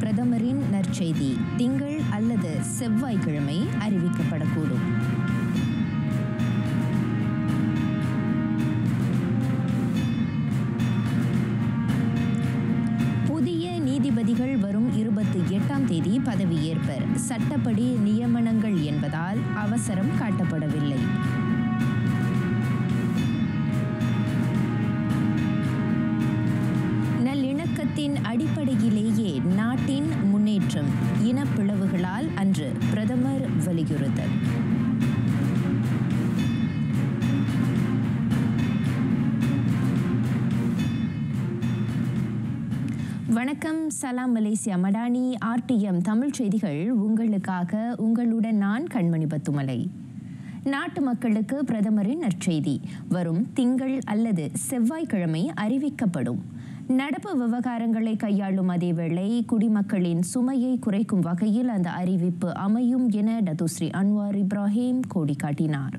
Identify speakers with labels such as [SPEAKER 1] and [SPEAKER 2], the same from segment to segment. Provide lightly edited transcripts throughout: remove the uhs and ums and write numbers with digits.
[SPEAKER 1] பிரதமரின் நற்செய்தி திங்கள் அல்லது செவ்வாய்க்கிழமை அறிவிக்கப்படக்கூடும். புதிய நீதிபதிகள் வரும் 28ஆம் தேதி பதவியேற்பர். சட்டப்படி நியமனங்கள் என்பதால் அவசரம் காட்டப்படவில்லை. நல்லிணக்கத்தின் அடிப்படையிலேயே நாட்டின் முன்னேற்றம், இனப்பிளவுகளால் அன்று பிரதமர் வலியுறுத்தல். வணக்கம், சலாம் மலேசியா மடானி. RTM தமிழ் செய்திகள் உங்களுக்காக. உங்களுடன் நான் கண்மணி பத்துமலை. நாட்டு மக்களுக்கு பிரதமரின் நற்செய்தி வரும் திங்கள் அல்லது செவ்வாய்க்கிழமை அறிவிக்கப்படும். நடப்பு விவகாரங்களை கையாளும் அதேவேளை குடிமக்களின் சுமையை குறைக்கும் வகையில் அந்த அறிவிப்பு அமையும் என டத்துஸ்ரீ அன்வார் இப்ராஹிம் கோடி காட்டினார்.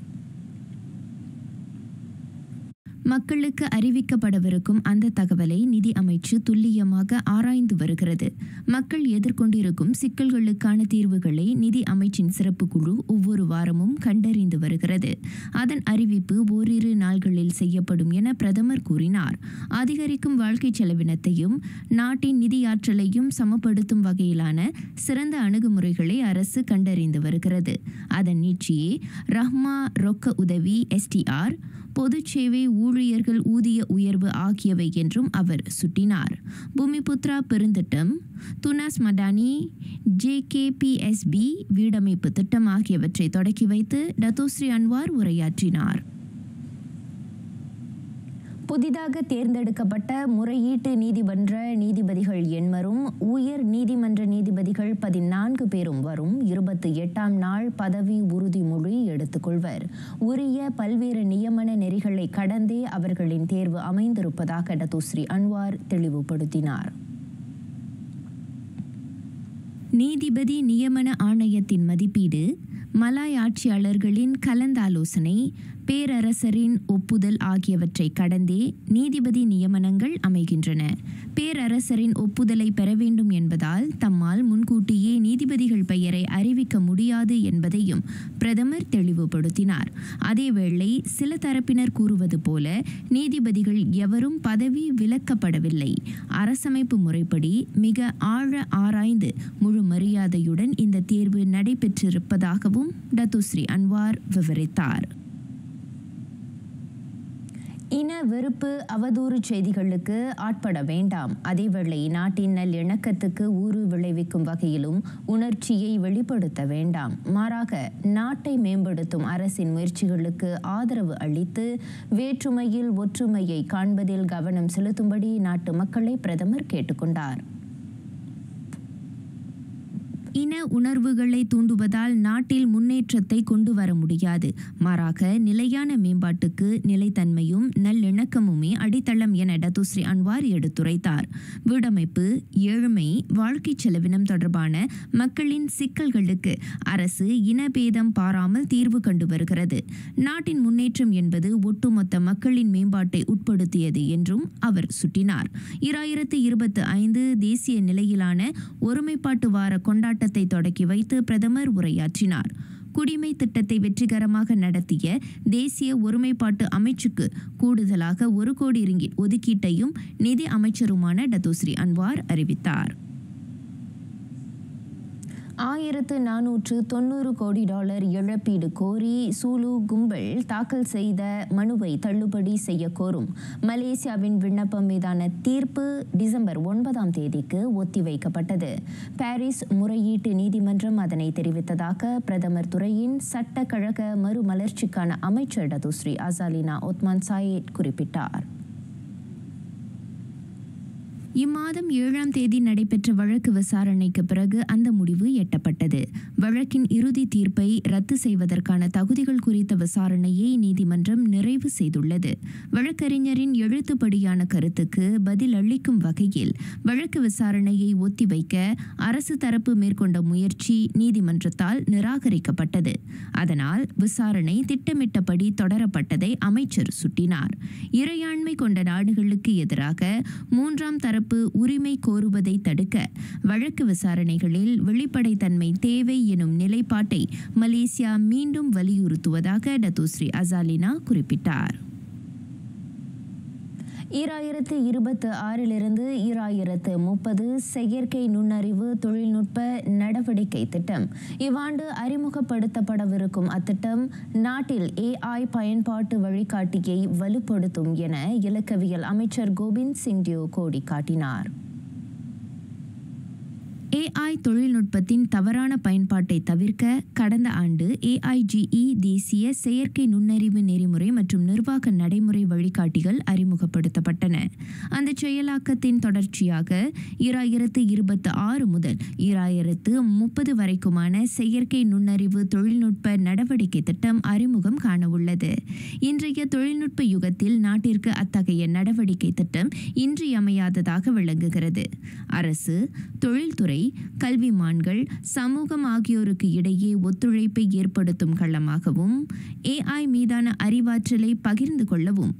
[SPEAKER 1] மக்களுக்கு அறிவிக்கப்படவிருக்கும் அந்த தகவலை நிதி அமைச்சு துல்லியமாக ஆராய்ந்து வருகிறது. மக்கள் எதிர்கொண்டிருக்கும் சிக்கல்களுக்கான தீர்வுகளை நிதி அமைச்சின் சிறப்பு குழு ஒவ்வொரு வாரமும் கண்டறிந்து வருகிறது. அதன் அறிவிப்பு ஓரிரு நாள்களில் செய்யப்படும் என பிரதமர் கூறினார். அதிகரிக்கும் வாழ்க்கை செலவினத்தையும் நாட்டின் நிதியாற்றலையும் சமப்படுத்தும் வகையிலான சிறந்த அணுகுமுறைகளை அரசு கண்டறிந்து வருகிறது. அதன் நீட்சியே ரஹ்மா ரொக்க உதவி, STR, பொது சேவை ஊழியர்கள் ஊதிய உயர்வு ஆகியவை என்றும் அவர் சுட்டினார். பூமிபுத்ரா பெருந்திட்டம், துனாஸ் மடானி, JKPSB வீடமைப்பு திட்டம் ஆகியவற்றை தொடக்கி வைத்து டத்தோஸ்ரீ அன்வார் உரையாற்றினார். புதிதாக தேர்ந்தெடுக்கப்பட்ட முறையீட்டு நீதிமன்ற நீதிபதிகள் எண்மரும் உயர் நீதிமன்ற நீதிபதிகள் 14 பேரும் வரும் 28ஆம் நாள் பதவி உறுதிமொழி எடுத்துக்கொள்வர். உரிய பல்வேறு நியமன நெறிகளை கடந்தே அவர்களின் தேர்வு அமைந்திருப்பதாக டத்துஸ்ரீ அன்வார் தெளிவுபடுத்தினார். நீதிபதி நியமன ஆணையத்தின் மதிப்பீடு, மலாய் ஆட்சியாளர்களின் கலந்தாலோசனை, பேரரசரின் ஒப்புதல் ஆகியவற்றை கடந்தே நீதிபதி நியமனங்கள் அமைகின்றன. பேரரசரின் ஒப்புதலை பெற வேண்டும் என்பதால் தம்மால் முன்கூட்டியே நீதிபதிகள் பெயரை அறிவிக்க முடியாது என்பதையும் பிரதமர் தெளிவுபடுத்தினார். அதேவேளை சில தரப்பினர் கூறுவது போல நீதிபதிகள் எவரும் பதவி விலக்கப்படவில்லை. அரசமைப்பு முறைப்படி மிக ஆழ ஆராய்ந்து முழு மரியாதையுடன் இந்த தேர்வு நடைபெற்றிருப்பதாகவும் டத்துஸ்ரீ அன்வார் விவரித்தார். இன வெறுப்பு, அவதூறு செய்திகளுக்கு ஆட்பட வேண்டாம். அதேவேளை நாட்டின் நல்லிணக்கத்துக்கு ஊறு விளைவிக்கும் வகையிலும் உணர்ச்சியை வெளிப்படுத்த வேண்டாம். மாறாக நாட்டை மேம்படுத்தும் அரசின் முயற்சிகளுக்கு ஆதரவு அளித்து வேற்றுமையில் ஒற்றுமையை காண்பதில் கவனம் செலுத்தும்படி நாட்டு மக்களை பிரதமர் கேட்டுக்கொண்டார். இன உணர்வுகளை தூண்டுவதால் நாட்டில் முன்னேற்றத்தை கொண்டு வர முடியாது. மாறாக நிலையான மேம்பாட்டுக்கு நிலைத்தன்மையும் நல்லிணக்கமுமே அடித்தளம் என டத்துஸ்ரீ அன்வார் எடுத்துரைத்தார். வீடமைப்பு, ஏழ்மை, வாழ்க்கை செலவினம் தொடர்பான மக்களின் சிக்கல்களுக்கு அரசு இனபேதம் பாராமல் தீர்வு கண்டு வருகிறது. நாட்டின் முன்னேற்றம் என்பது ஒட்டுமொத்த மக்களின் மேம்பாட்டை உட்படுத்தியது என்றும் அவர் சுட்டினார். 2025 தேசிய நிலையிலான ஒருமைப்பாட்டு வார கொண்டாட்டத்தை தொடக்கி வைத்து பிரதமர் உரையாற்றினார். குடிமை திட்டத்தை வெற்றிகரமாக நடத்திய தேசிய ஒருமைப்பாட்டு அமைச்சுக்கு கூடுதலாக 1 கோடி ரிங்கிட் ஒதுக்கீட்டையும் நிதி அமைச்சருமான டத்துஸ்ரீ அன்வார் அறிவித்தார். $1490 கோடி இழப்பீடு கோரி சூலு கும்பல் தாக்கல் செய்த மனுவை தள்ளுபடி செய்ய கோரும் மலேசியாவின் விண்ணப்பம் மீதான தீர்ப்பு டிசம்பர் 9ஆம் தேதிக்கு ஒத்திவைக்கப்பட்டது. பாரிஸ் முறையீட்டு நீதிமன்றம் அதனை தெரிவித்ததாக பிரதமர் துறையின் சட்ட கழக மறுமலர்ச்சிக்கான அமைச்சர் டத்துஸ்ரீ அசாலினா ஒத்மான் சாயேட் குறிப்பிட்டார். இம்மாதம் 7ஆம் தேதி நடைபெற்ற வழக்கு விசாரணைக்கு பிறகு அந்த முடிவு எட்டப்பட்டது. வழக்கின் இறுதி தீர்ப்பை ரத்து செய்வதற்கான தகுதிகள் குறித்த விசாரணையை நீதிமன்றம் நிறைவு செய்துள்ளது. வழக்கறிஞரின் எழுத்துப்படியான கருத்துக்கு பதில் அளிக்கும் வகையில் வழக்கு விசாரணையை ஒத்திவைக்க அரசு தரப்பு மேற்கொண்ட முயற்சி நீதிமன்றத்தால் நிராகரிக்கப்பட்டது. அதனால் விசாரணை திட்டமிட்டபடி தொடரப்பட்டதை அமைச்சர் சுட்டினார். இறையாண்மை கொண்ட நாடுகளுக்கு எதிராக 3ஆம் தரப்பு தரப்பு உரிமை கோருவதை தடுக்க வழக்கு விசாரணைகளில் வெளிப்படைத்தன்மை தேவை எனும் நிலைப்பாட்டை மலேசியா மீண்டும் வலியுறுத்துவதாக டத்தோஸ்ரீ அசாலினா குறிப்பிட்டார். 2026 2030 செயற்கை நுண்ணறிவு தொழில்நுட்ப நடவடிக்கை திட்டம் இவ்வாண்டு அறிமுகப்படுத்தப்படவிருக்கும் அத்திட்டம் நாட்டில் AI பயன்பாட்டு வழிகாட்டியை வலுப்படுத்தும் என இலக்கவியல் அமைச்சர் கோபிந்த் சிங் டியோ கோடி காட்டினார். AI தொழில்நுட்பத்தின் தவறான பயன்பாட்டை தவிர்க்க கடந்த ஆண்டு AIGE தேசிய செயற்கை நுண்ணறிவு நெறிமுறை மற்றும் நிர்வாக நடைமுறை வழிகாட்டிகள் அறிமுகப்படுத்தப்பட்டன. அந்த செயலாக்கத்தின் தொடர்ச்சியாக 2026 முதல் 2030 வரைக்குமான செயற்கை நுண்ணறிவு தொழில்நுட்ப நடவடிக்கை திட்டம் அறிமுகம் காணவுள்ளது. இன்றைய தொழில்நுட்ப யுகத்தில் நாட்டிற்கு அத்தகைய நடவடிக்கை திட்டம் இன்றியமையாததாக விளங்குகிறது. அரசு, தொழில்துறை, கல்விமான்கள், சமூகம் ஆகியோருக்கு இடையே ஒத்துழைப்பை ஏற்படுத்தும் களமாகவும் AI மீதான அறிவாற்றலை பகிர்ந்து கொள்ளவும்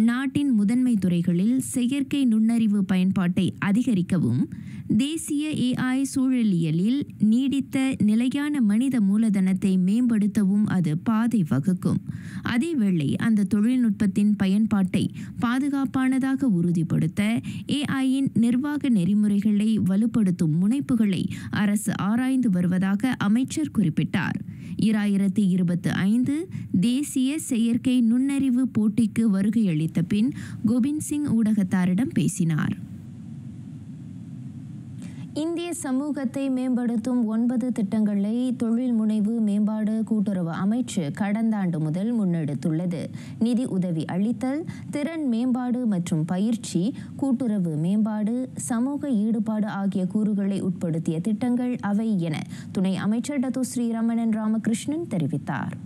[SPEAKER 1] நாட்டின் முதன்மை துறைகளில் செயற்கை நுண்ணறிவு பயன்பாட்டை அதிகரிக்கவும் தேசிய AI சூழலியலில் நீடித்த நிலையான மனித மூலதனத்தை மேம்படுத்தவும் அது பாதை வகுக்கும். அதேவேளை அந்த தொழில்நுட்பத்தின் பயன்பாட்டை பாதுகாப்பானதாக உறுதிப்படுத்த AIயின் நிர்வாக நெறிமுறைகளை வலுப்படுத்தும் முனைப்புகளை அரசு ஆராய்ந்து வருவதாக அமைச்சர் குறிப்பிட்டார். 2025 தேசிய செயற்கை நுண்ணறிவு போட்டிக்கு வருகையளித்த பின் கோபிந்த் சிங் ஊடகத்தாரிடம் பேசினார். இந்திய சமூகத்தை மேம்படுத்தும் 9 திட்டங்களை தொழில் முனைவு மேம்பாடு கூட்டுறவு அமைச்சு கடந்த ஆண்டு முதல் முன்னெடுத்துள்ளது. நிதி உதவி அளித்தல், திறன் மேம்பாடு மற்றும் பயிற்சி, கூட்டுறவு மேம்பாடு, சமூக ஈடுபாடு ஆகிய கூறுகளை உட்படுத்திய திட்டங்கள் அவை என துணை அமைச்சர் டத்தோஸ்ரீ ரமணன் ராமகிருஷ்ணன் தெரிவித்தார்.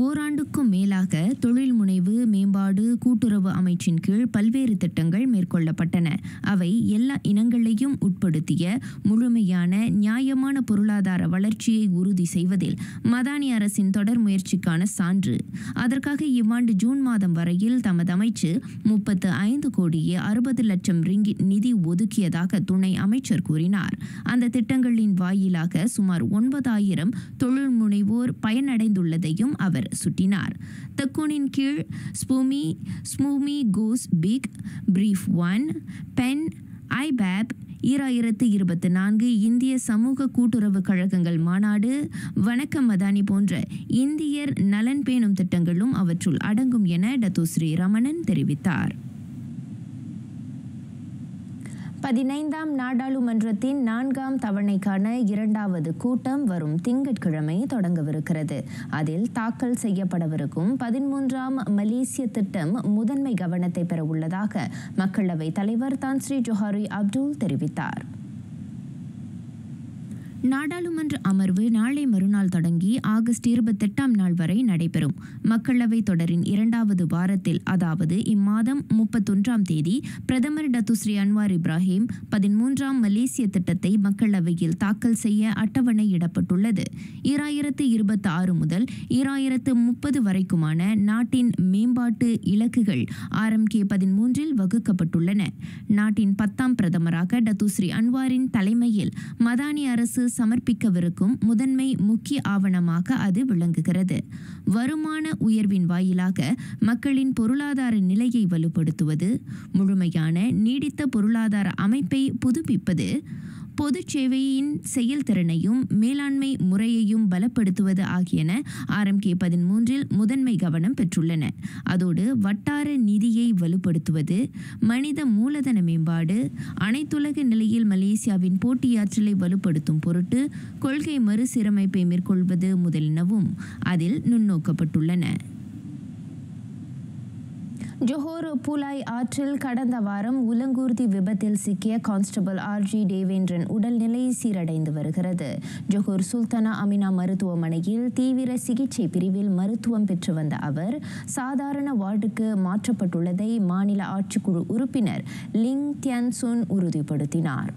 [SPEAKER 1] ஓராண்டுக்கும் மேலாக தொழில் முனைவு மேம்பாடு கூட்டுறவு அமைச்சின் கீழ் பல்வேறு திட்டங்கள் மேற்கொள்ளப்பட்டன. அவை எல்லா இனங்களையும் உட்படுத்திய முழுமையான நியாயமான பொருளாதார வளர்ச்சியை உறுதி செய்வதில் மதானி அரசின் தொடர் முயற்சிக்கான சான்று. அதற்காக இவ்வாண்டு ஜூன் மாதம் வரையில் தமது அமைச்சு 35 கோடியே 60 லட்சம் ரிங்கிட் நிதி ஒதுக்கியதாக துணை அமைச்சர் கூறினார். அந்த திட்டங்களின் வாயிலாக சுமார் 9000 தொழில் முனைவோர் பயனடைந்துள்ளதையும் அவர் சுட்டினார். தக்கோனின் கீழ் ஸ்மூமி கோஸ் பிக், பிரீஃப் 1, பென், ஐபேப், 2024 இந்திய சமூக கூட்டுறவு கழகங்கள் மாநாடு, வணக்கம் மதானி போன்ற இந்தியர் நலன் பேணும் திட்டங்களும் அவற்றுள் அடங்கும் என டத்தோஸ்ரீ ரமணன் தெரிவித்தார். 15ஆம் நாடாளுமன்றத்தின் 4ஆம் தவணைக்கான 2வது கூட்டம் வரும் திங்கட்கிழமை தொடங்கவிருக்கிறது. அதில் தாக்கல் செய்யப்படவிருக்கும் 13ஆம் மலேசிய திட்டம் முதன்மை கவனத்தை பெற உள்ளதாக மக்களவைத் தலைவர் தான் ஸ்ரீ ஜொஹாரி அப்துல் தெரிவித்தார். நாடாளுமன்ற அமர்வு நாளை மறுநாள் தொடங்கி ஆகஸ்ட் 28ஆம் நாள் வரை நடைபெறும். மக்களவைத் தொடரின் 2வது வாரத்தில், அதாவது இம்மாதம் 31ஆம் தேதி பிரதமர் டத்துஸ்ரீ அன்வார் இப்ராஹிம் 13ஆம் மலேசிய திட்டத்தை மக்களவையில் தாக்கல் செய்ய அட்டவணையிடப்பட்டுள்ளது. 2026 முதல் 2030 வரைக்குமான நாட்டின் மேம்பாட்டு இலக்குகள் RMK 13இல் வகுக்கப்பட்டுள்ளன. நாட்டின் 10ஆம் பிரதமராக டத்துஸ்ரீ அன்வாரின் தலைமையில் மதானி அரசு சமர்ப்பிக்கவிருக்கும் முதன்மை முக்கிய ஆவணமாக அது விளங்குகிறது. வருமான உயர்வின் வாயிலாக மக்களின் பொருளாதார நிலையை வலுப்படுத்துவது, முழுமையான நீடித்த பொருளாதார அமைப்பை புதுப்பிப்பது, பொது சேவையின் செயல்திறனையும் மேலாண்மை முறையையும் பலப்படுத்துவது ஆகியன RMK 13இல் முதன்மை கவனம் பெற்றுள்ளன. அதோடு வட்டார நிதியை வலுப்படுத்துவது, மனித மூலதன மேம்பாடு, அனைத்துலக நிலையில் மலேசியாவின் போட்டியாற்றலை வலுப்படுத்தும் பொருட்டு கொள்கை மறுசீரமைப்பை மேற்கொள்வது முதலினவும் அதில் நுண்ணோக்கப்பட்டுள்ளன. ஜொஹோர் பூலாய் ஆற்றில் கடந்த வாரம் உலங்கூர்தி விபத்தில் சிக்கிய கான்ஸ்டபிள் RG தேவேந்திரன் உடல்நிலை சீரடைந்து வருகிறது. ஜொஹோர் சுல்தானா அமினா மருத்துவமனையில் தீவிர சிகிச்சை பிரிவில் மருத்துவம் பெற்று வந்த அவர் சாதாரண வார்டுக்கு மாற்றப்பட்டுள்ளதை மாநில ஆட்சிக்குழு உறுப்பினர் லிங் தியன் சுன் உறுதிப்படுத்தினார்.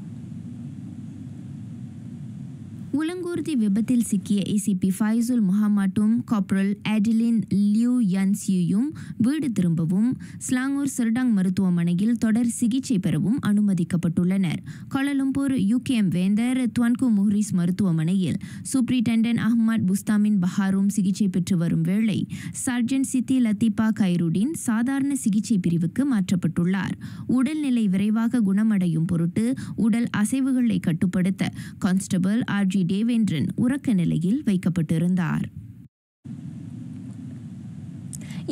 [SPEAKER 1] உலங்கூர்தி விபத்தில் சிக்கிய ஏசிபி ஃபைசுல் முஹம்மட்டும் காப்ரல் ஆடிலின் லியூ யன்சியும் வீடு திரும்பவும் ஸ்லாங்கூர் சர்டாங் மருத்துவமனையில் தொடர் சிகிச்சை பெறவும் அனுமதிக்கப்பட்டுள்ளனர். கோலாலம்பூர் UKM வேந்தர் துவன்கு முஹ்ரிஸ் மருத்துவமனையில் சூப்ரிண்டென்டன்ட் அஹ்மத் புஸ்தாமின் பஹாரும் சிகிச்சை பெற்று வரும் வேளை சர்ஜன் சித்தி லத்தீபா கைருடின் சாதாரண சிகிச்சை பிரிவுக்கு மாற்றப்பட்டுள்ளார். உடல்நிலை விரைவாக குணமடையும் பொருட்டு உடல் அசைவுகளை கட்டுப்படுத்த கான்ஸ்டபிள் RG தேவேந்திரன் உறக்க நிலையில் வைக்கப்பட்டிருந்தார்.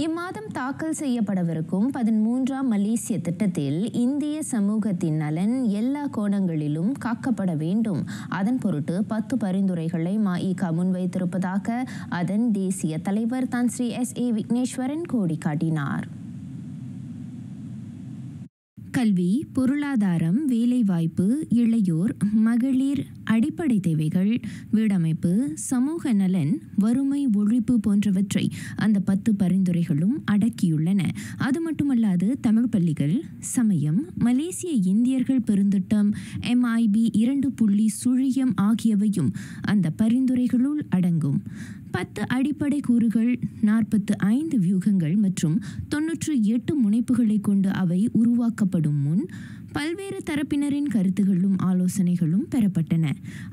[SPEAKER 1] இம்மாதம் தாக்கல் செய்யப்படவிருக்கும் 13ஆம் மலேசிய திட்டத்தில் இந்திய சமூகத்தின் நலன் எல்லா கோணங்களிலும் காக்கப்பட வேண்டும். அதன் பொருட்டு 10 பரிந்துரைகளை மஇகா முன்வைத்திருப்பதாக அதன் தேசிய தலைவர் தான் ஸ்ரீ SA விக்னேஸ்வரன் கோடி காட்டினார். கல்வி, பொருளாதாரம், வேலைவாய்ப்பு, இளையோர், மகளிர், அடிப்படை தேவைகள், வீடமைப்பு, சமூக நலன், வறுமை ஒழிப்பு போன்றவற்றை அந்த 10 பரிந்துரைகளும் அடக்கியுள்ளன. அது மட்டுமல்லாது தமிழ் பள்ளிகள், சமயம், மலேசிய இந்தியர்கள் பெருந்திட்டம், MIB 2.0 ஆகியவையும் அந்த பரிந்துரைகளுள் அடங்கும். 10 அடிப்படை கூறுகள், 45 வியூகங்கள் மற்றும் 98 முனைப்புகளை கொண்டு அவை உருவாக்கப்படும் முன் பல்வேறு தரப்பினரின் கருத்துகளும் ஆலோசனைகளும் பெறப்பட்டன.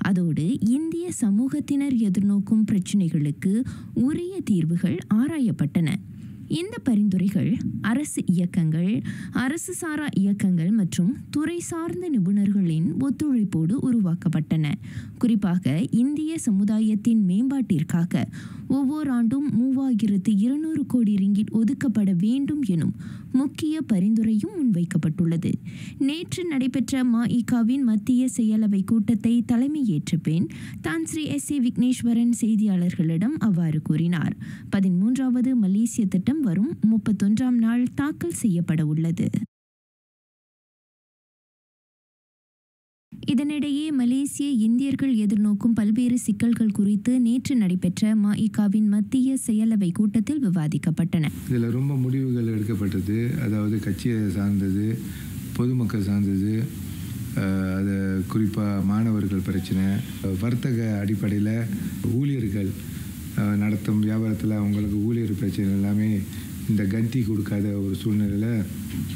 [SPEAKER 1] அதோடு இந்திய சமூகத்தினர் எதிர்நோக்கும் பிரச்சினைகளுக்கு உரிய தீர்வுகள் ஆராயப்பட்டன. இந்த பரிந்துரைகள் அரசு இயக்கங்கள், அரசு சாரா இயக்கங்கள் மற்றும் துறை சார்ந்த நிபுணர்களின் ஒத்துழைப்போடு உருவாக்கப்பட்டன. குறிப்பாக இந்திய சமுதாயத்தின் மேம்பாட்டிற்காக ஒவ்வொரு ஆண்டும் 3200 கோடி ரிங்கிட் ஒதுக்கப்பட வேண்டும் எனும் முக்கிய பரிந்துரையும் முன்வைக்கப்பட்டுள்ளது. நேற்று நடைபெற்ற மஇகாவின் மத்திய செயலவை கூட்டத்தை தலைமையேற்ற பின் தான் ஸ்ரீ SA விக்னேஸ்வரன் செய்தியாளர்களிடம் அவ்வாறு கூறினார். 13வது மலேசிய திட்டம் வரும் 31ஆம் நாள் தாக்கல் செய்யப்பட உள்ளது. இதனிடையே மலேசிய இந்தியர்கள் எதிர்நோக்கும் பல்வேறு சிக்கல்கள் குறித்து நேற்று நடைபெற்ற மஇகாவின் மத்திய செயலவை கூட்டத்தில் விவாதிக்கப்பட்டன.
[SPEAKER 2] இதில் ரொம்ப முடிவுகள் எடுக்கப்பட்டது. அதாவது கட்சியை சார்ந்தது, பொதுமக்கள் சார்ந்தது, அது குறிப்பாக மாணவர்கள் பிரச்சனை, வர்த்தக அடிப்படையில் ஊழியர்கள் நடத்தும் வியாபாரத்தில் அவங்களுக்கு ஊழியர் பிரச்சனை எல்லாமே இந்த கந்தி கொடுக்காத ஒரு சூழ்நிலையில்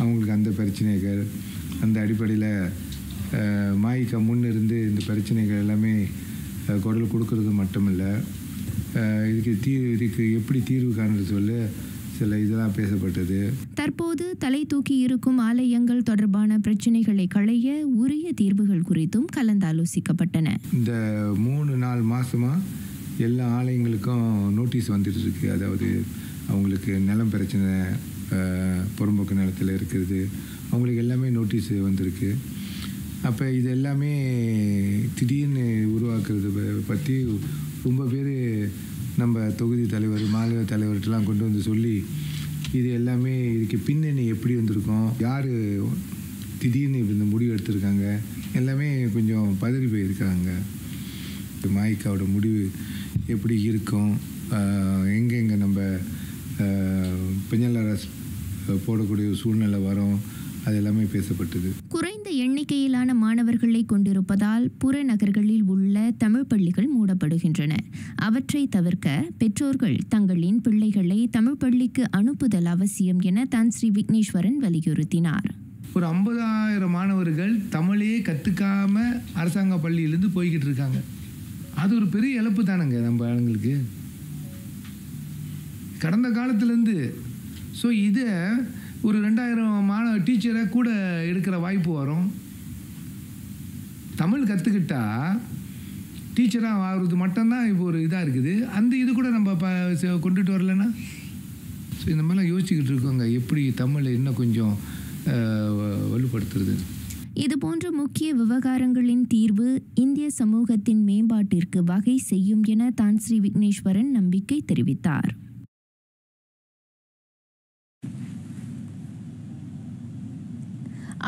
[SPEAKER 2] அவங்களுக்கு அந்த பிரச்சனைகள், அந்த அடிப்படையில் மஇகா முன்னிருந்து இந்த பிரச்சனைகள் எல்லாமே குரல் கொடுக்கறது மட்டுமில்லை, இதுக்கு எப்படி தீர்வு காண்றது சொல்ல சில இதெல்லாம் பேசப்பட்டது.
[SPEAKER 1] தற்போது தலை தூக்கி இருக்கும் ஆலயங்கள் தொடர்பான பிரச்சனைகளை களைய உரிய தீர்வுகள் குறித்தும் கலந்தாலோசிக்கப்பட்டன.
[SPEAKER 2] இந்த 3-4 மாசமா எல்லா ஆலயங்களுக்கும் நோட்டீஸ் வந்துட்டு இருக்கு. அதாவது அவங்களுக்கு நிலம் பிரச்சனை, புறம்போக்கு நிலத்தில் இருக்கிறது, அவங்களுக்கு எல்லாமே நோட்டீஸ் வந்திருக்கு. அப்போ இது எல்லாமே திடீர்னு உருவாக்குறது பற்றி ரொம்ப பேர் நம்ம தொகுதி தலைவர், மாநில தலைவர்கிட்டலாம் கொண்டு வந்து சொல்லி இது எல்லாமே இதுக்கு பின்னணி எப்படி வந்திருக்கோம், யார் திடீர்னு இந்த முடிவு எடுத்திருக்காங்க, எல்லாமே கொஞ்சம் பதறி போயிருக்காங்க. மஇகாவோட முடிவு எப்படி இருக்கும், எங்கெங்கே நம்ம பெஞ்சலரஸ் போடக்கூடிய சூழ்நிலை வரும், அது எல்லாமே பேசப்பட்டது.
[SPEAKER 1] குறைந்த எண்ணிக்கையிலான மாணவர்களை கொண்டிருப்பதால் புறநகர்களில் உள்ள தமிழ் பள்ளிகள் மூடப்படுகின்றன. அவற்றை தவிர்க்க பெற்றோர்கள் தங்களின் பிள்ளைகளை தமிழ் பள்ளிக்கு அனுப்புதல் அவசியம் என தான் ஸ்ரீ விக்னேஸ்வரன் வலியுறுத்தினார்.
[SPEAKER 2] ஒரு 50,000 மாணவர்கள் தமிழையே கற்றுக்காம அரசாங்க பள்ளியிலேருந்து போய்கிட்டு இருக்காங்க. அது ஒரு பெரிய இழப்பு தானங்க நம்ம ஆளுங்களுக்கு கடந்த காலத்துலேருந்து. ஸோ இதை ஒரு 2000 டீச்சரை கூட எடுக்கிற வாய்ப்பு வரும். தமிழ் கற்றுக்கிட்டா டீச்சராக ஆகிறது மட்டும்தான் இப்போ ஒரு இதாக இருக்குது. அந்த இது கூட நம்ம கொண்டுட்டு வரலன்னா, ஸோ இந்த மாதிரிலாம் யோசிச்சுக்கிட்டு இருக்கோங்க, எப்படி தமிழை இன்னும் கொஞ்சம் வலுப்படுத்துறது.
[SPEAKER 1] இதுபோன்ற முக்கிய விவகாரங்களின் தீர்வு இந்திய சமூகத்தின் மேம்பாட்டிற்கு வகை செய்யும் என தான் ஸ்ரீ விக்னேஸ்வரன் நம்பிக்கை தெரிவித்தார்.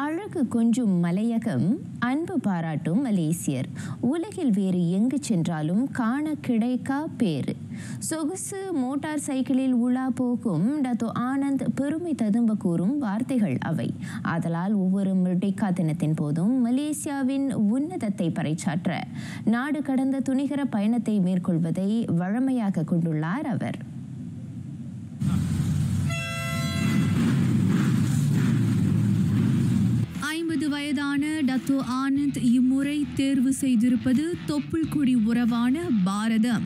[SPEAKER 1] அழகு கொஞ்சும் மலையகம், அன்பு பாராட்டும் மலேசியர். உலகில் வேறு எங்கு சென்றாலும் காண கிடைக்கா பேரு. சொகுசு மோட்டார் சைக்கிளில் உலா போகும் டத்தோ ஆனந்த் பெருமை ததும்ப கூறும் வார்த்தைகள் அவை. ஆதலால் ஒவ்வொரு மிர்டேக்கா தினத்தின் போதும் மலேசியாவின் உன்னதத்தை பறைசாற்ற நாடு கடந்த துணிகர பயணத்தை மேற்கொள்வதை வழமையாக கொண்டுள்ளார் அவர்.
[SPEAKER 3] வயதான டத்தோ ஆனந்த் இம்முறை தேர்வு செய்திருப்பது தொப்புள் கொடி உறவான பாரதம்.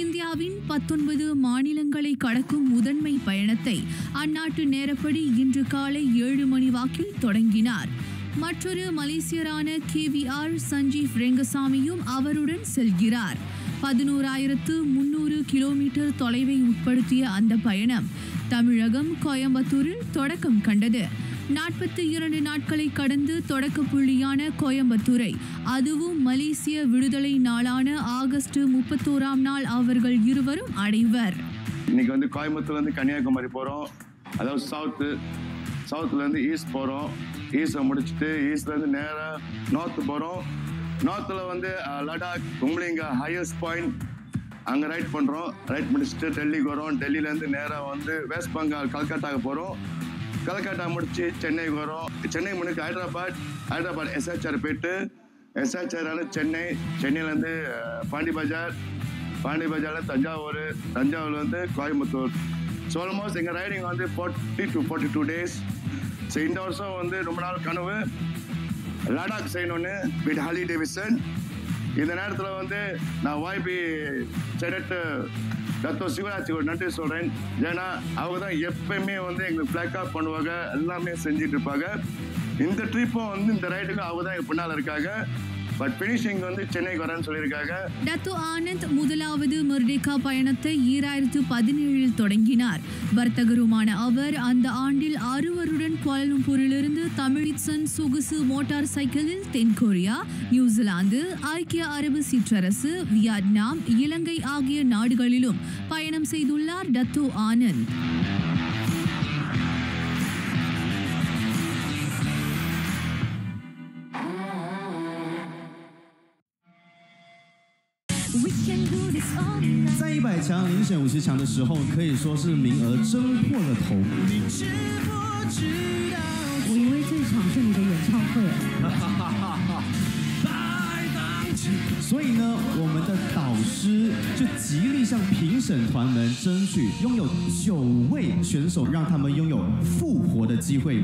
[SPEAKER 3] இந்தியாவின் 19 மாநிலங்களை கடக்கும் முதன்மை பயணத்தை அந்நாட்டு நேரப்படி இன்று காலை 7 மணி வாக்கில் தொடங்கினார். மற்றொரு மலேசியரான KVR சஞ்சீவ் ரெங்கசாமியும் அவருடன் செல்கிறார். 11,300 கிலோமீட்டர் தொலைவை உட்படுத்திய அந்த பயணம் தமிழகம் கோயம்புத்தூரில் தொடக்கம் கண்டது. 42 நாட்களை கடந்து தொடக்க புள்ளியான கோயம்புத்தூரை, அதுவும் மலேசிய விடுதலை நாளான ஆகஸ்ட் 31ஆம் நாள் அவர்கள் இருவரும் அடைவர்.
[SPEAKER 4] இன்னைக்கு வந்து கோயம்புத்தூர்லேருந்து கன்னியாகுமரி போகிறோம். அதாவது சவுத்துலேருந்து ஈஸ்ட் போகிறோம். ஈஸ்ட்டை முடிச்சுட்டு ஈஸ்ட்லேருந்து நேராக நார்த்து போகிறோம். நார்த்தில் வந்து லடாக் உம்லிங்க ஹையஸ்ட் பாயிண்ட், அங்கே ரைட் பண்ணுறோம். ரைட் முடிச்சுட்டு டெல்லிக்கு வரோம். டெல்லியிலேருந்து நேராக வந்து வெஸ்ட் பெங்கால் கல்கட்டாவுக்கு போகிறோம். கல்கட்டா முடிச்சு சென்னைக்கு வரோம். சென்னை முடிச்சு ஹைதராபாத் SHR போயிட்டு SHR சென்னையிலேருந்து பாண்டி பஜார்ல தஞ்சாவூர்லேருந்து கோயம்புத்தூர். ஸோ ஆல்மோஸ்ட் எங்கள் ரைடிங் வந்து 40 to 42 days. ஸோ இந்த வருஷம் வந்து ரொம்ப நாள் கனவு லடாக் செய்யணும்னு வித் ஹார்லி டேவிட்சன். இந்த நேரத்தில் வந்து நான் YB செனட்டு டத்தோ சிவராஜ்க்கு நன்றி சொல்கிறேன். ஏன்னா அவங்க தான் எப்பயுமே வந்து எங்களுக்கு ஃப்ளாக் ஆஃப் பண்ணுவாங்க, எல்லாமே செஞ்சுட்டு இருப்பாங்க. இந்த ட்ரிப்பும் வந்து இந்த ரைடுக்கும் அவங்க தான் எங்கள் பின்னால் இருக்காங்க. பட் ஃபினிஷிங் வந்து சென்னைக்கு வரேன்னு சொல்லியிருக்காங்க.
[SPEAKER 3] டத்தோ ஆனந்த் முதலாவது மெர்டேக்கா பயணத்தை 2017 தொடங்கினார். வர்த்தகருமான அவர் அந்த ஆண்டில் 6 வருடன் கோலாலம்பூரிலிருந்து தமிழிசன் சொகுசு மோட்டார் சைக்கிளில் தென்கொரியா, நியூசிலாந்து, ஐக்கிய அரபு சிற்றரசு, வியட்நாம், இலங்கை ஆகிய நாடுகளிலும் பயணம் செய்துள்ளார் டத்தோ ஆனந்த்.
[SPEAKER 5] 在100强遴选50强的时候，可以说是名额争破了头。
[SPEAKER 6] 我以为这场是你的演唱会。
[SPEAKER 5] 所以呢，我们的导师就极力向评审团们争取拥有9位选手，让他们拥有复活的机会。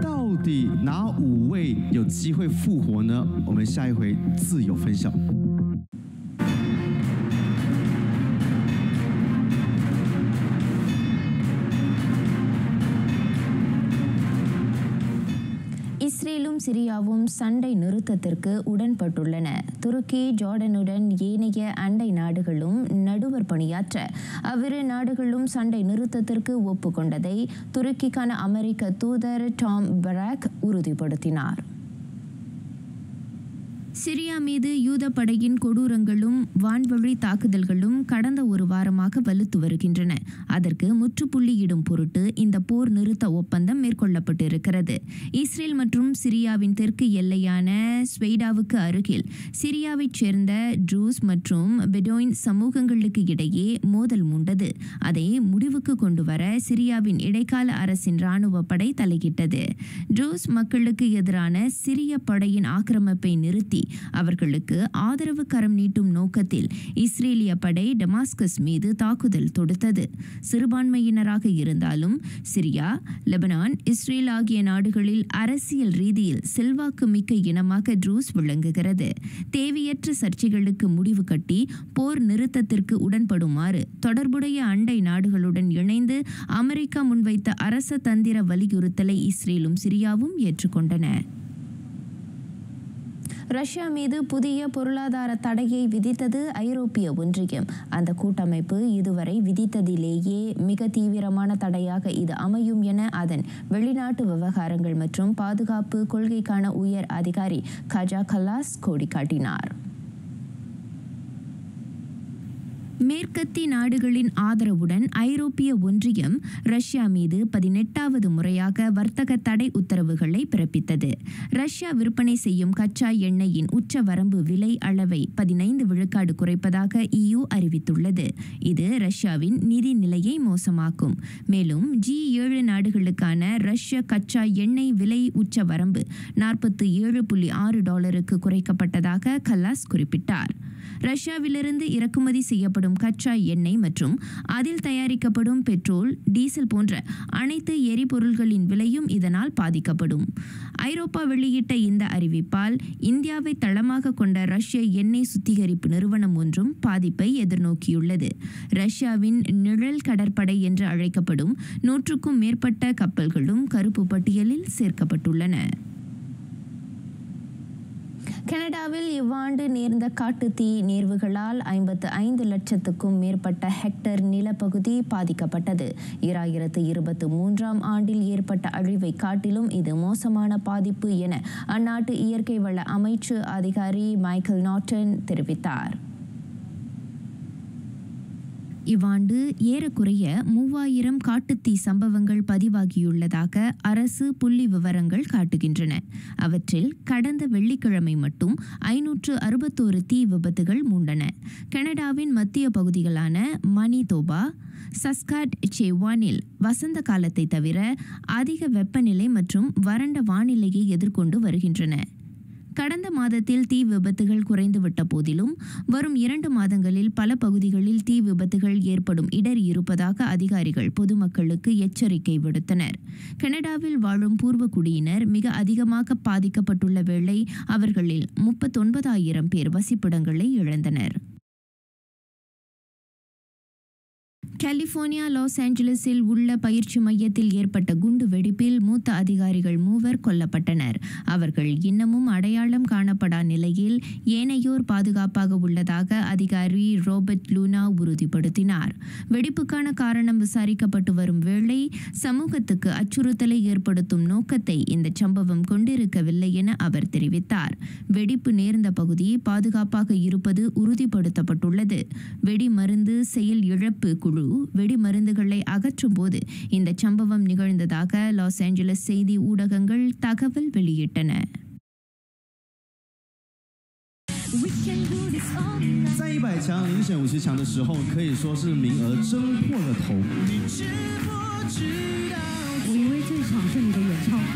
[SPEAKER 5] 到底哪5位有机会复活呢？我们下一回自有分晓。
[SPEAKER 1] இஸ்ரேலும் சிரியாவும் சண்டை நிறுத்தத்திற்கு உடன்பட்டுள்ளன. துருக்கி, ஜோர்டனுடன் ஏனைய அண்டை நாடுகளும் நடுவர் பணியாற்ற அவ்விரு நாடுகளும் சண்டை நிறுத்தத்திற்கு ஒப்புக்கொண்டதை துருக்கிக்கான அமெரிக்க தூதர் டாம் பராக் உறுதிப்படுத்தினார். சிரியா மீது யூத படையின் கொடூரங்களும் வான்வழி தாக்குதல்களும் கடந்த ஒரு வாரமாக வலுத்து வருகின்றன. அதற்கு முற்றுப்புள்ளியிடும் பொருட்டு இந்த போர் நிறுத்த ஒப்பந்தம் மேற்கொள்ளப்பட்டிருக்கிறது. இஸ்ரேல் மற்றும் சிரியாவின் தெற்கு எல்லையான ஸ்வெய்டாவுக்கு அருகில் சிரியாவைச் சேர்ந்த ட்ரூஸ் மற்றும் பெடோயின் சமூகங்களுக்கு இடையே மோதல் மூண்டது. அதை முடிவுக்கு கொண்டு வர சிரியாவின் இடைக்கால அரசின் இராணுவ படை தலையிட்டது. ட்ரூஸ் மக்களுக்கு எதிரான சிரிய படையின் ஆக்கிரமிப்பை நிறுத்தி அவர்களுக்கு ஆதரவு கரம் நீட்டும் நோக்கத்தில் இஸ்ரேலிய படை டமாஸ்கஸ் மீது தாக்குதல் தொடுத்தது. சிறுபான்மையினராக இருந்தாலும் சிரியா, லெபனான், இஸ்ரேல் ஆகிய நாடுகளில் அரசியல் ரீதியில் செல்வாக்கு மிக்க இனமாக ட்ரூஸ் விளங்குகிறது. தேவையற்ற சர்ச்சைகளுக்கு முடிவு கட்டி போர் நிறுத்தத்திற்கு உடன்படுமாறு தொடர்புடைய அண்டை நாடுகளுடன் இணைந்து அமெரிக்கா முன்வைத்த அரச தந்திர வலியுறுத்தலை இஸ்ரேலும் சிரியாவும் ஏற்றுக்கொண்டன. ரஷ்யா மீது புதிய பொருளாதார தடையை விதித்தது ஐரோப்பிய ஒன்றியம். அந்த கூட்டமைப்பு இதுவரை விதித்ததிலேயே மிக தீவிரமான தடையாக இது அமையும் என அதன் வெளிநாட்டு விவகாரங்கள் மற்றும் பாதுகாப்பு கொள்கைக்கான உயர் அதிகாரி கஜா கல்லாஸ் கோடி காட்டினார். மேற்கத்திய நாடுகளின் ஆதரவுடன் ஐரோப்பிய ஒன்றியம் ரஷ்யா மீது 18வது முறையாக வர்த்தக தடை உத்தரவுகளை பிறப்பித்தது. ரஷ்யா விற்பனை செய்யும் கச்சா எண்ணெயின் உச்ச வரம்பு விலை அளவை 15 விழுக்காடு குறைப்பதாக EU அறிவித்துள்ளது. இது ரஷ்யாவின் நிதி நிலையை மோசமாக்கும். மேலும் G7 நாடுகளுக்கான ரஷ்ய கச்சா எண்ணெய் விலை உச்ச வரம்பு $47.6 குறைக்கப்பட்டதாக கல்லாஸ் குறிப்பிட்டார். ரஷ்யாவிலிருந்து இறக்குமதி செய்யப்படும் கச்சா எண்ணெய் மற்றும் அதில் தயாரிக்கப்படும் பெட்ரோல், டீசல் போன்ற அனைத்து எரிபொருள்களின் விலையும் இதனால் பாதிக்கப்படும். ஐரோப்பா வெளியிட்ட இந்த அறிவிப்பால் இந்தியாவை தளமாக கொண்ட ரஷ்ய எண்ணெய் சுத்திகரிப்பு நிறுவனம் ஒன்றும் பாதிப்பை எதிர்நோக்கியுள்ளது. ரஷ்யாவின் நிழல் கடற்படை என்று அழைக்கப்படும் 100க்கும் மேற்பட்ட கப்பல்களும் கருப்பு பட்டியலில் சேர்க்கப்பட்டுள்ளன. கனடாவில் இவ்வாண்டு நேர்ந்த காட்டுத்தீ நேர்வுகளால் 55 லட்சத்துக்கும் மேற்பட்ட ஹெக்டேர் நிலப்பகுதி பாதிக்கப்பட்டது. 2023ஆம் ஆண்டில் ஏற்பட்ட அழிவை காட்டிலும் இது மோசமான பாதிப்பு என அந்நாட்டு இயற்கை வள அமைச்சு அதிகாரி மைக்கேல் நார்டன் தெரிவித்தார். இவ்வாண்டு ஏறக்குறைய 3000 காட்டுத்தீ சம்பவங்கள் பதிவாகியுள்ளதாக அரசு புள்ளி விவரங்கள் காட்டுகின்றன. அவற்றில் கடந்த வெள்ளிக்கிழமை மட்டும் 561 தீ விபத்துகள் மூண்டன. கனடாவின் மத்திய பகுதிகளான மனிதோபா, சஸ்காட்சேவானில் வசந்த காலத்தை தவிர அதிக வெப்பநிலை மற்றும் வறண்ட வானிலையை எதிர்கொண்டு வருகின்றன. கடந்த மாதத்தில் தீ விபத்துகள் குறைந்துவிட்ட போதிலும் வரும் 2 மாதங்களில் பல பகுதிகளில் தீ விபத்துகள் ஏற்படும் இடர் இருப்பதாக அதிகாரிகள் பொதுமக்களுக்கு எச்சரிக்கை விடுத்தனர். கனடாவில் வாழும் பூர்வக்குடியினர் மிக அதிகமாக பாதிக்கப்பட்டுள்ள வேளை அவர்களில் 39,000 பேர் வசிப்பிடங்களை இழந்தனர். கலிபோர்னியா லாஸ் ஏஞ்சலஸில் உள்ள பயிற்சி மையத்தில் ஏற்பட்ட குண்டு வெடிப்பில் மூத்த அதிகாரிகள் 3 கொல்லப்பட்டனர். அவர்கள் இன்னமும் அடையாளம் காணப்படா நிலையில் ஏனையோர் பாதுகாப்பாக உள்ளதாக அதிகாரி ராபர்ட் லூனா உறுதிப்படுத்தினார். வெடிப்புக்கான காரணம் விசாரிக்கப்பட்டு வரும் வேளை சமூகத்துக்கு அச்சுறுத்தலை ஏற்படுத்தும் நோக்கத்தை இந்த சம்பவம் கொண்டிருக்கவில்லை என அவர் தெரிவித்தார். வெடிப்பு நேர்ந்த பகுதி பாதுகாப்பாக இருப்பது உறுதிப்படுத்தப்பட்டுள்ளது. வெடிமருந்து செயல் இழப்பு குழு வெடிமருந்துகளை அகற்றும் போது இந்த சம்பவம் நிகழ்ந்ததாக லாஸ் ஏஞ்சலஸ் செய்தி ஊடகங்கள் தகவல் வெளியிட்டன.
[SPEAKER 5] 在100强遴选50强的时候，可以说是名额争破了头。
[SPEAKER 6] 我以为这场是你的演唱会。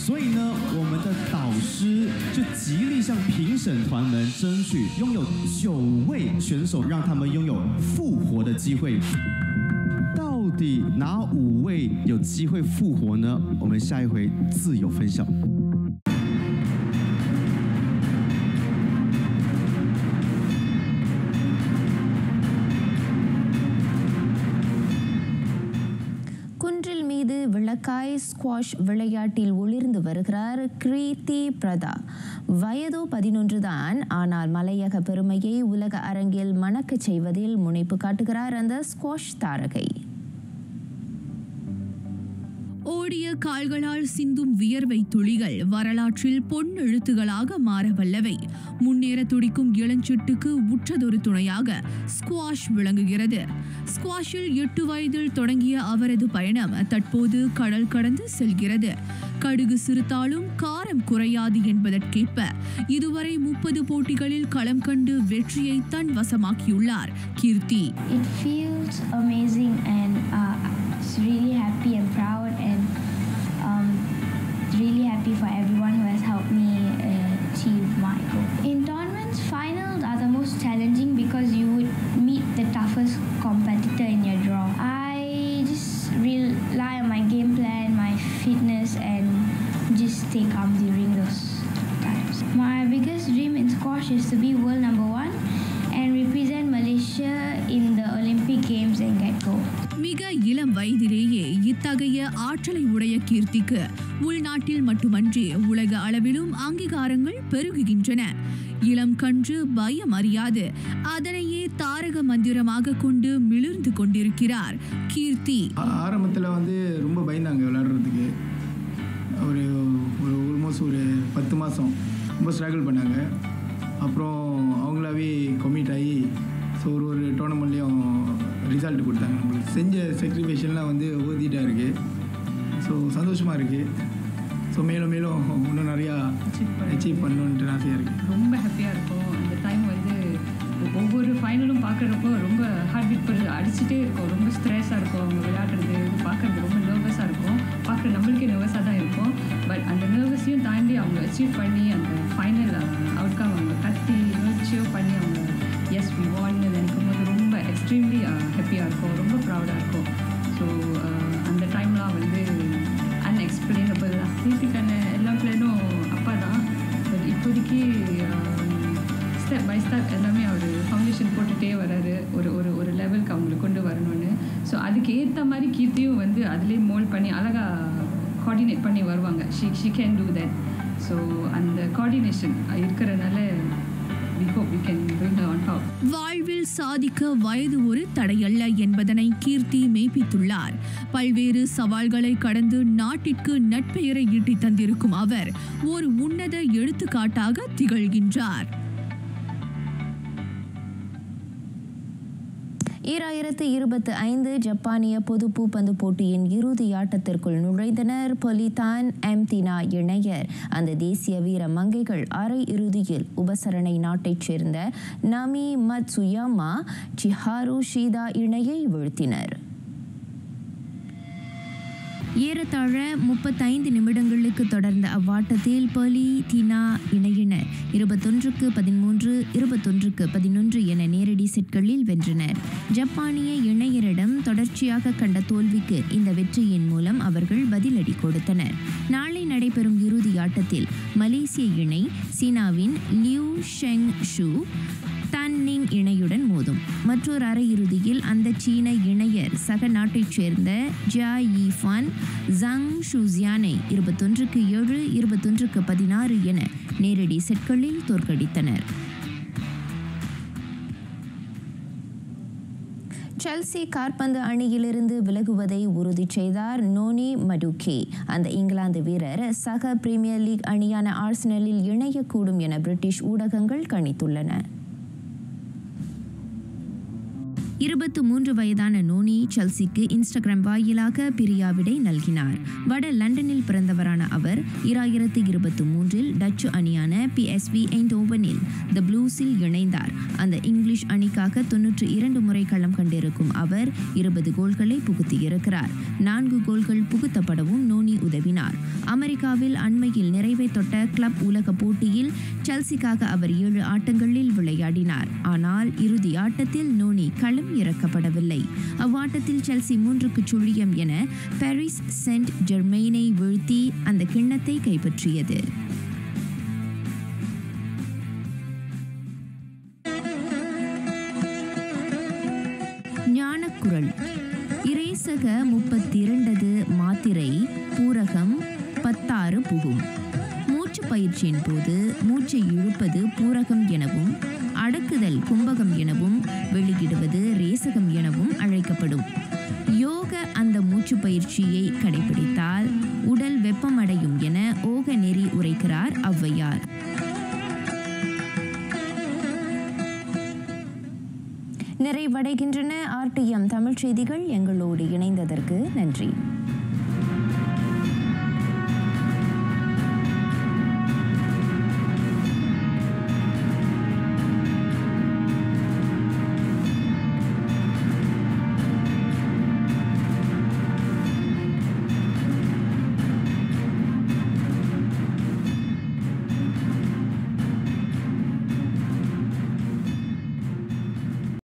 [SPEAKER 5] 所以呢，我们的导师就极力向评审团们争取拥有9位选手，让他们拥有复活的机会。到底哪5位有机会复活呢？我们下一回自有分晓。
[SPEAKER 1] குன்றில் மீது விளக்காய் ஸ்குவாஷ் விளையாட்டில் ஒளிர்ந்து வருகிறார் கிருத்தி பிரதா. வயதோ 11 தான். ஆனால் மலையக பெருமையை உலக அரங்கில் மணக்கச் செய்வதில் முனைப்பு காட்டுகிறார் அந்த ஸ்குவாஷ் தாரகை.
[SPEAKER 3] ஓடிய கால்களால் சிந்தும் வியர்வை துளிகள் வரலாற்றில் பொன்னெழுத்துகளாக மாறவல்லவை. முன்னேற துடிக்கும் இளஞ்சிட்டுக்கு உற்றதொரு துணையாக ஸ்குவாஷ் விளங்குகிறது. ஸ்குவாஷில் 8 வயதில் தொடங்கிய அவரது பயணம் தற்போது கடல் கடந்து செல்கிறது. கடுகு சிறுத்தாலும் காரம் குறையாது என்பதற்கேற்ப இதுவரை 30 போட்டிகளில் களம் கண்டு வெற்றியை தன் வசமாக்கியுள்ளார் கீர்த்தி.
[SPEAKER 7] It feels amazing and it's really happy and proud and really happy for everyone who has helped me achieve my goal. In tournaments, finals are the most challenging because you would meet the toughest competitor in your draw. I just rely on my game plan, my fitness and just stay calm during those times. My biggest dream in squash is to be world number 1 and represent Malaysia in the Olympic Games and get gold.
[SPEAKER 3] மிக இளம் வயதிலேயே இத்தகைய ஆற்றலை உடைய கீர்த்திக்கு உள்நாட்டில் மட்டுமன்றி உலக அளவிலும் அங்கீகாரங்கள் பெருகுகின்றன. இளம் கன்று பயம் அறியாது, அதனையே தாரக மந்திரமாக கொண்டு மிளிர்ந்து கொண்டிருக்கிறார் கீர்த்தி.
[SPEAKER 8] ஆரம்பத்தில் ரொம்ப பயந்தாங்க விளையாடுறதுக்கு. ஒரு ஆல்மோஸ்ட் ஒரு 10 மாதம் ரொம்ப ஸ்ட்ரகிள் பண்ணாங்க. அப்புறம் அவங்களாவே கமிட் ஆகி ஸோ ஒரு டோர்னமெண்ட்லேயும் ரிசல்ட் கொடுத்தாங்க. நம்மளுக்கு செஞ்ச செக்ரிஃபைஷன்லாம் வந்து ஊதிட்டாக இருக்குது. ஸோ சந்தோஷமாக இருக்குது. ஸோ மேலும் மேலும் இன்னும் நிறையா அச்சீவ் பண்ணணுன்ட்டு ஆசையாக இருக்குது.
[SPEAKER 9] ரொம்ப ஹாப்பியாக இருக்கும். அந்த டைம் வந்து ஒவ்வொரு ஃபைனலும் பார்க்குறப்போ ரொம்ப ஹார்ட் பீட் பண்ணி அடிச்சுட்டே இருக்கும். ரொம்ப ஸ்ட்ரெஸ்ஸாக இருக்கும். அவங்க விளையாடுறது பார்க்குறது ரொம்ப நர்வஸாக இருக்கும். பார்க்குற நம்மளுக்கே நர்வஸாக தான் இருக்கும். பட் அந்த நர்வஸையும் தாண்டி அவங்க அச்சீவ் பண்ணி அந்த ஃபைனல் அவுட்கம் அவங்க கத்தி அச்சீவ் பண்ணி அவங்க எஸ் வி வான்னு நினைக்கும் போது ரொம்ப எக்ஸ்ட்ரீம்லி ஹாப்பியாக இருக்கும். ரொம்ப ப்ரௌடாக இருக்கும். ஸோ அந்த டைம்லாம் வந்து அன்எக்ஸ்பிளைனபிள் தான். வீட்டுக்கான எல்லா பிளானும் அப்பா தான். பட் இப்போதைக்கு ஸ்டெப் பை ஸ்டெப் எல்லாமே அவர் ஃபவுண்டேஷன் போட்டுகிட்டே வராரு. ஒரு லெவலுக்கு அவங்களுக்கு கொண்டு வரணும்னு. ஸோ அதுக்கு ஏற்ற மாதிரி கீர்த்தியும் வந்து அதிலே மோல்ட் பண்ணி அழகாக கோஆர்டினேட் பண்ணி வருவாங்க. She can do that. So அந்த கோஆர்டினேஷன் இருக்கிறனால
[SPEAKER 3] வாழ்வில் சாதிக்க வயது ஒரு தடையல்ல என்பதனை கீர்த்தி மெய்ப்பித்துள்ளார். பல்வேறு சவால்களை கடந்து நாட்டிற்கு நட்பெயரை ஈட்டி தந்திருக்கும் அவர் ஒரு உன்னத எடுத்துக்காட்டாக திகழ்கின்றார்.
[SPEAKER 1] 2025 ஜப்பானிய பொது பூப்பந்து போட்டியின் இறுதி ஆட்டத்திற்குள் நுழைந்தனர் பொலிதான் எம்தினா இணையர். அந்த தேசிய வீர மங்கைகள் அரை இறுதியில் உபசரணை நாட்டைச் சேர்ந்த நமி மத்சுயாமா சிஹாரு ஷீதா இணையை வீழ்த்தினர். ஏறத்தாழ 35 நிமிடங்களுக்கு தொடர்ந்த அவ்வாட்டத்தில் பொலி தினா இணையினர் 21-13, 21-11 என நேரடி செட்களில் வென்றனர். ஜப்பானிய இணையரிடம் தொடர்ச்சியாக கண்ட தோல்விக்கு இந்த வெற்றியின் மூலம் அவர்கள் பதிலடி கொடுத்தனர். நாளை நடைபெறும் இறுதி ஆட்டத்தில் மலேசிய இணை சீனாவின் லியூ ஷெங் ஷூ தன்னிங் இணையுடன் மோதும். மற்றொரு அரையிறுதியில் அந்த சீன இணையர் சக நாட்டைச் சேர்ந்த ஜியா ஈஃபான் ஜங் ஷூசியானை 21-7, 21-16 என நேரடி செட்களில் தோற்கடித்தனர். செல்சி காற்பந்து அணியிலிருந்து விலகுவதை உறுதி செய்தார் நோனி மடுகே. அந்த இங்கிலாந்து வீரர் சக பிரீமியர் லீக் அணியான ஆர்சனலில் இணையக்கூடும் என பிரிட்டிஷ் ஊடகங்கள் கணித்துள்ளன. 23 வயதான நோனி செல்சிக்கு இன்ஸ்டாகிராம் வாயிலாக பிரியாவிடை நல்கினார். வட லண்டனில் பிறந்தவரான அவர் 2023 டச்சு அணியான PSV எயின்ஹோவனில் தி ப்ளூஸில் இணைந்தார். அந்த இங்கிலீஷ் அணிக்காக 92 முறை களம் கண்டிருக்கும் அவர் 20 கோல்களை புகுத்தியிருக்கிறார். 4 கோல்கள் புகுத்தப்படவும் நோனி உதவினார். அமெரிக்காவில் அண்மையில் நிறைவை தொட்ட கிளப் உலக போட்டியில் செல்சிக்காக அவர் 7 ஆட்டங்களில் விளையாடினார். ஆனால் இறுதி ஆட்டத்தில் நோனி களம் இறக்கப்படவில்லை. அவ்வாட்டத்தில் செல்சி 3-0 என பாரிஸ் சென்ட் ஜெர்மெயினை வீழ்த்தி அந்த கிண்ணத்தை கைப்பற்றியது. ஞானக்குரல் இரேசக 32 மாத்திரை பூரகம் 16 புகும். மூச்சு பயிற்சியின் போது மூச்சை இழுப்பது பூரகம் எனவும் அடக்குதல் கும்பகம் எனவும் வெளியிடுவது ரேசகம் எனவும் அழைக்கப்படும். யோக அந்த மூச்சு பயிற்சியை கடைபிடித்தால் உடல் வெப்பமடையும் என ஓக நெறி உரைக்கிறார் ஔவையார். நிறைவடைகின்றன RTM தமிழ் செய்திகள். எங்களோடு இணைந்ததற்கு நன்றி.